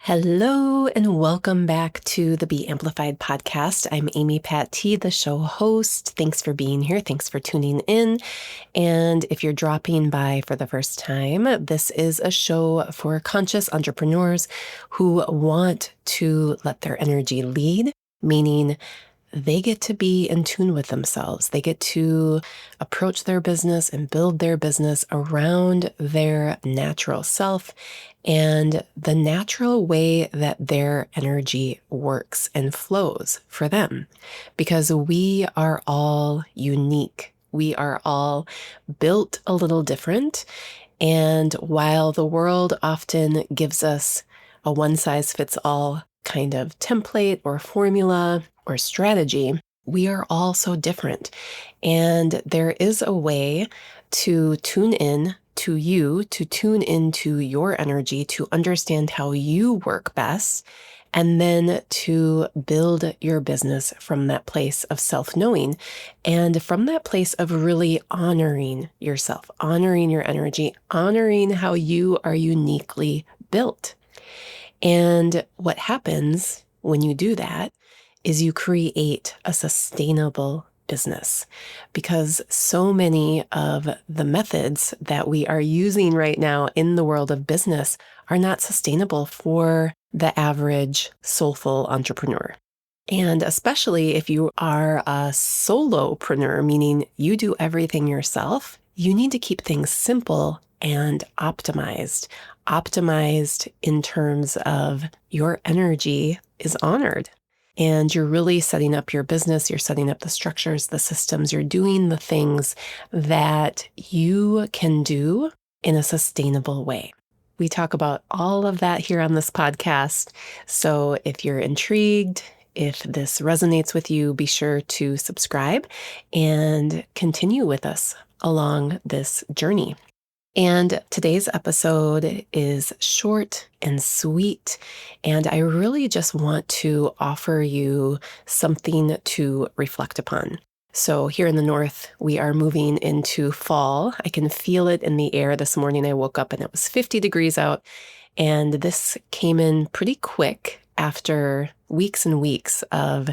Hello and welcome back to the Be Amplified podcast. I'm Amy Patee, the show host. Thanks for being here. Thanks for tuning in. And if you're dropping by for the first time, this is a show for conscious entrepreneurs who want to let their energy lead, meaning they get to be in tune with themselves. They get to approach their business and build their business around their natural self and the natural way that their energy works and flows for them. Because we are all unique. We are all built a little different. And while the world often gives us a one-size-fits-all kind of template or formula or strategy, we are all so different. And there is a way to tune in to you, to tune into your energy, to understand how you work best, and then to build your business from that place of self-knowing and from that place of really honoring yourself, honoring your energy, honoring how you are uniquely built. And what happens when you do that is you create a sustainable business, because so many of the methods that we are using right now in the world of business are not sustainable for the average soulful entrepreneur. And especially if you are a solopreneur, meaning you do everything yourself, you need to keep things simple and optimized. Optimized in terms of your energy is honored. And you're really setting up your business, you're setting up the structures, the systems, you're doing the things that you can do in a sustainable way. We talk about all of that here on this podcast. So if you're intrigued, if this resonates with you, be sure to subscribe and continue with us along this journey. And today's episode is short and sweet, and I really just want to offer you something to reflect upon. So here in the north, we are moving into fall. I can feel it in the air. This morning I woke up and it was 50 degrees out, and this came in pretty quick after weeks and weeks of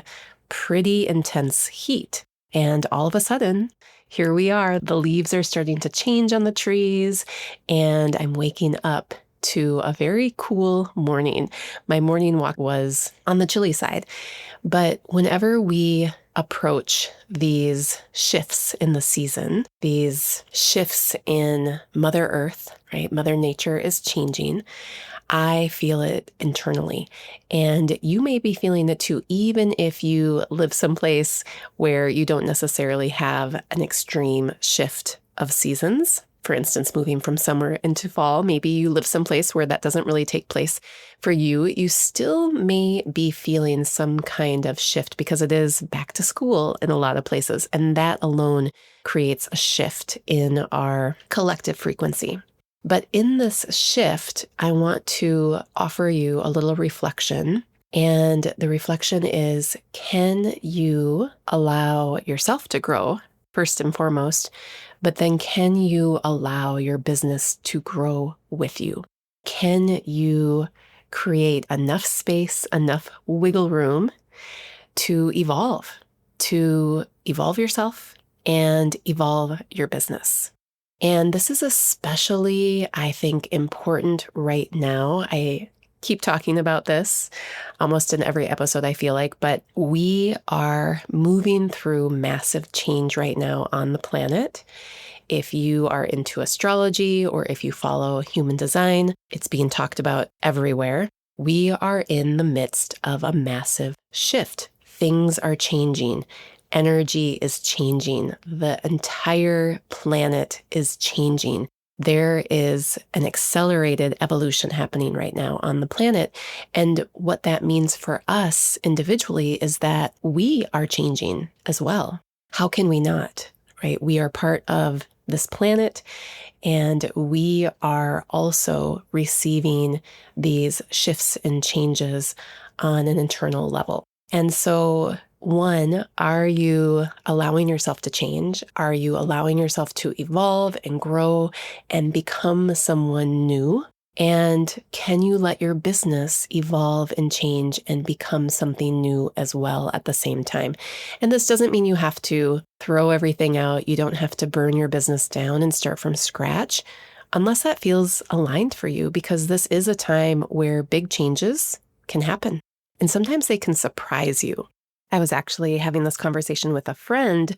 pretty intense heat. And all of a sudden, here we are. The leaves are starting to change on the trees, and I'm waking up to a very cool morning. My morning walk was on the chilly side, but whenever we approach these shifts in the season, these shifts in Mother Earth, right? Mother Nature is changing. I feel it internally, and you may be feeling it too, even if you live someplace where you don't necessarily have an extreme shift of seasons. For instance, moving from summer into fall, maybe you live someplace where that doesn't really take place for you. You still may be feeling some kind of shift because it is back to school in a lot of places, and that alone creates a shift in our collective frequency. But in this shift, I want to offer you a little reflection. And the reflection is, can you allow yourself to grow, first and foremost, but then can you allow your business to grow with you? Can you create enough space, enough wiggle room to evolve yourself and evolve your business? And this is especially, I think, important right now. I keep talking about this almost in every episode, I feel like, but we are moving through massive change right now on the planet. If you are into astrology or if you follow human design, it's being talked about everywhere. We are in the midst of a massive shift. Things are changing. Energy is changing. The entire planet is changing. There is an accelerated evolution happening right now on the planet. And what that means for us individually is that we are changing as well. How can we not, right? We are part of this planet, and we are also receiving these shifts and changes on an internal level. And so, one, are you allowing yourself to change? Are you allowing yourself to evolve and grow and become someone new? And can you let your business evolve and change and become something new as well at the same time? And this doesn't mean you have to throw everything out. You don't have to burn your business down and start from scratch unless that feels aligned for you, because this is a time where big changes can happen. And sometimes they can surprise you. I was actually having this conversation with a friend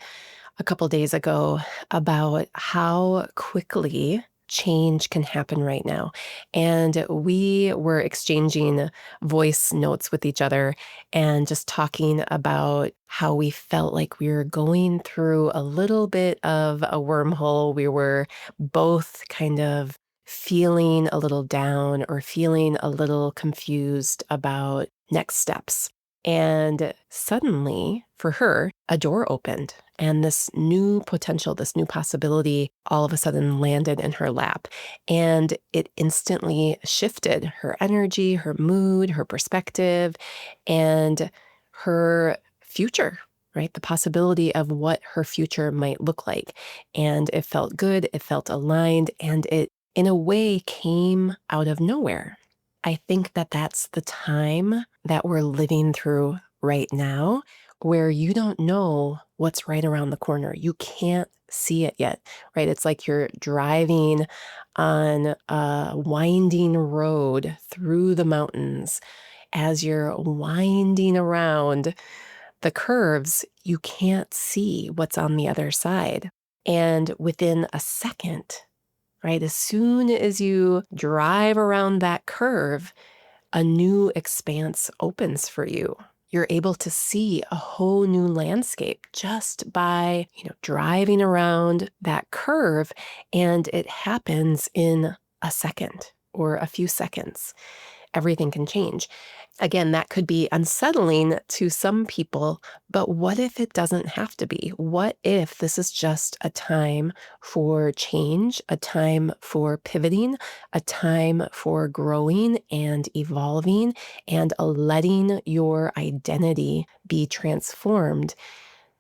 a couple days ago about how quickly change can happen right now. And we were exchanging voice notes with each other and just talking about how we felt like we were going through a little bit of a wormhole. We were both kind of feeling a little down or feeling a little confused about next steps. And suddenly, for her, a door opened and this new potential, this new possibility all of a sudden landed in her lap. And it instantly shifted her energy, her mood, her perspective, and her future, right? The possibility of what her future might look like. And it felt good, it felt aligned, and it, in a way, came out of nowhere. I think that that's the time that we're living through right now, where you don't know what's right around the corner. You can't see it yet, right? It's like you're driving on a winding road through the mountains. As you're winding around the curves, you can't see what's on the other side. And within a second, right, as soon as you drive around that curve, a new expanse opens for you. You're able to see a whole new landscape just by, driving around that curve, and it happens in a second or a few seconds. Everything can change. Again, that could be unsettling to some people, but what if it doesn't have to be? What if this is just a time for change, a time for pivoting, a time for growing and evolving and letting your identity be transformed,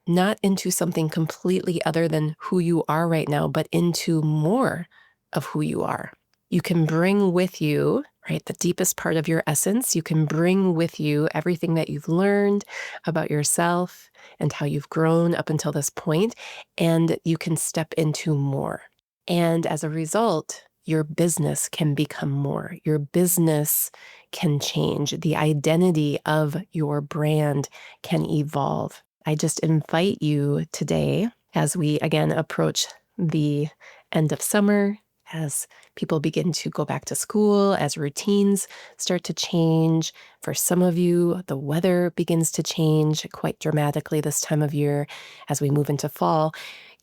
not into something completely other than who you are right now, but into more of who you are. You can bring with you, right, the deepest part of your essence. You can bring with you everything that you've learned about yourself and how you've grown up until this point, and you can step into more. And as a result, your business can become more. Your business can change. The identity of your brand can evolve. I just invite you today, as we again approach the end of summer, as people begin to go back to school, as routines start to change. For some of you, the weather begins to change quite dramatically this time of year as we move into fall.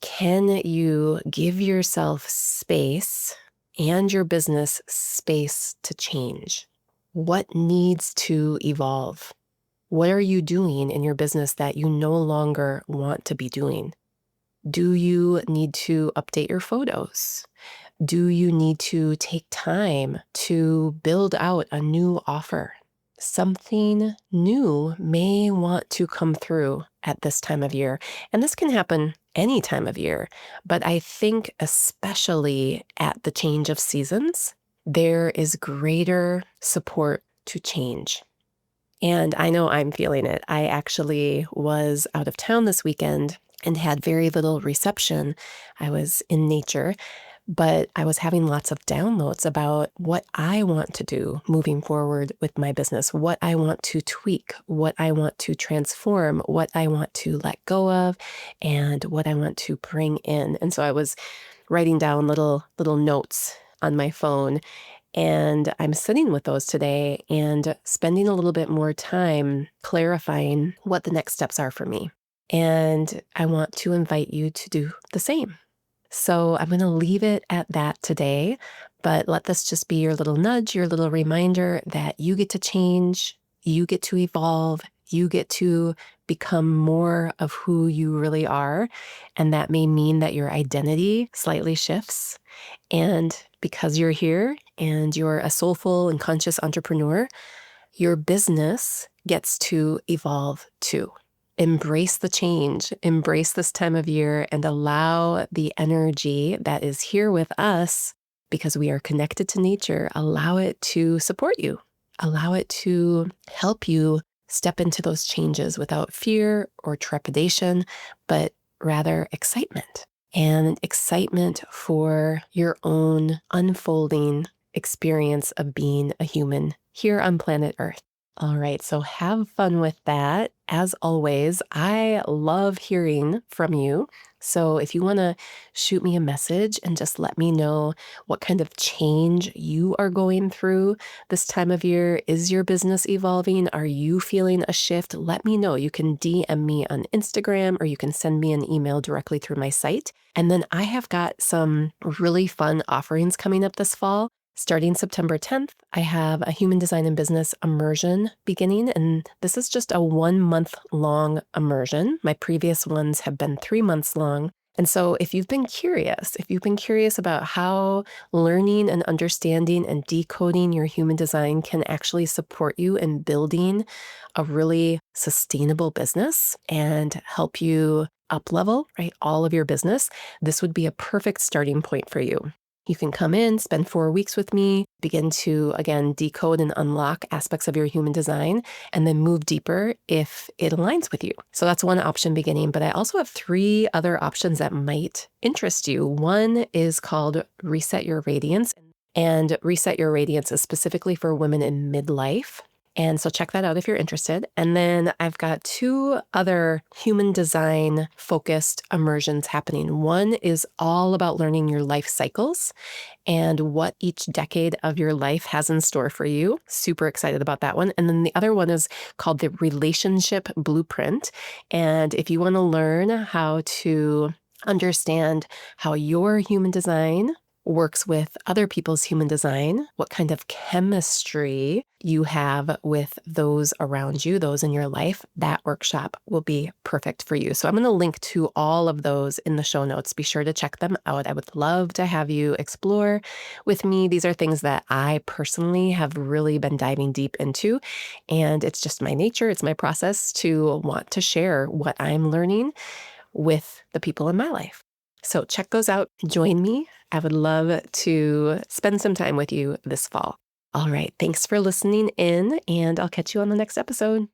Can you give yourself space and your business space to change? What needs to evolve? What are you doing in your business that you no longer want to be doing? Do you need to update your photos? Do you need to take time to build out a new offer? Something new may want to come through at this time of year. And this can happen any time of year. But I think especially at the change of seasons, there is greater support to change. And I know I'm feeling it. I actually was out of town this weekend and had very little reception. I was in nature, but I was having lots of downloads about what I want to do moving forward with my business, what I want to tweak, what I want to transform, what I want to let go of, and what I want to bring in. And so I was writing down little notes on my phone, and I'm sitting with those today and spending a little bit more time clarifying what the next steps are for me. And I want to invite you to do the same. So I'm going to leave it at that today, but let this just be your little nudge, your little reminder that you get to change, you get to evolve, you get to become more of who you really are. And that may mean that your identity slightly shifts. And because you're here and you're a soulful and conscious entrepreneur, your business gets to evolve too. Embrace the change, embrace this time of year, and allow the energy that is here with us because we are connected to nature, allow it to support you. Allow it to help you step into those changes without fear or trepidation, but rather excitement. And excitement for your own unfolding experience of being a human here on planet Earth. All right, so have fun with that. As always, I love hearing from you. So if you want to shoot me a message and just let me know what kind of change you are going through this time of year. Is your business evolving? Are you feeling a shift? Let me know. You can DM me on Instagram or you can send me an email directly through my site. And then I have got some really fun offerings coming up this fall. Starting September 10th, I have a human design and business immersion beginning, and this is just a 1 month long immersion. My previous ones have been 3 months long. And so if you've been curious about how learning and understanding and decoding your human design can actually support you in building a really sustainable business and help you up-level, right, all of your business, this would be a perfect starting point for you. You can come in, spend 4 weeks with me, begin to, again, decode and unlock aspects of your human design, and then move deeper if it aligns with you. So that's one option beginning, but I also have 3 other options that might interest you. One is called Reset Your Radiance, and Reset Your Radiance is specifically for women in midlife. And so check that out if you're interested. And then I've got 2 other human design focused immersions happening. One is all about learning your life cycles and what each decade of your life has in store for you. Super excited about that one. And then the other one is called the Relationship Blueprint. And if you want to learn how to understand how your human design works with other people's human design, what kind of chemistry you have with those around you, those in your life, that workshop will be perfect for you. So I'm going to link to all of those in the show notes. Be sure to check them out. I would love to have you explore with me. These are things that I personally have really been diving deep into, and it's just my nature. It's my process to want to share what I'm learning with the people in my life. So check those out. Join me. I would love to spend some time with you this fall. All right. Thanks for listening in, and I'll catch you on the next episode.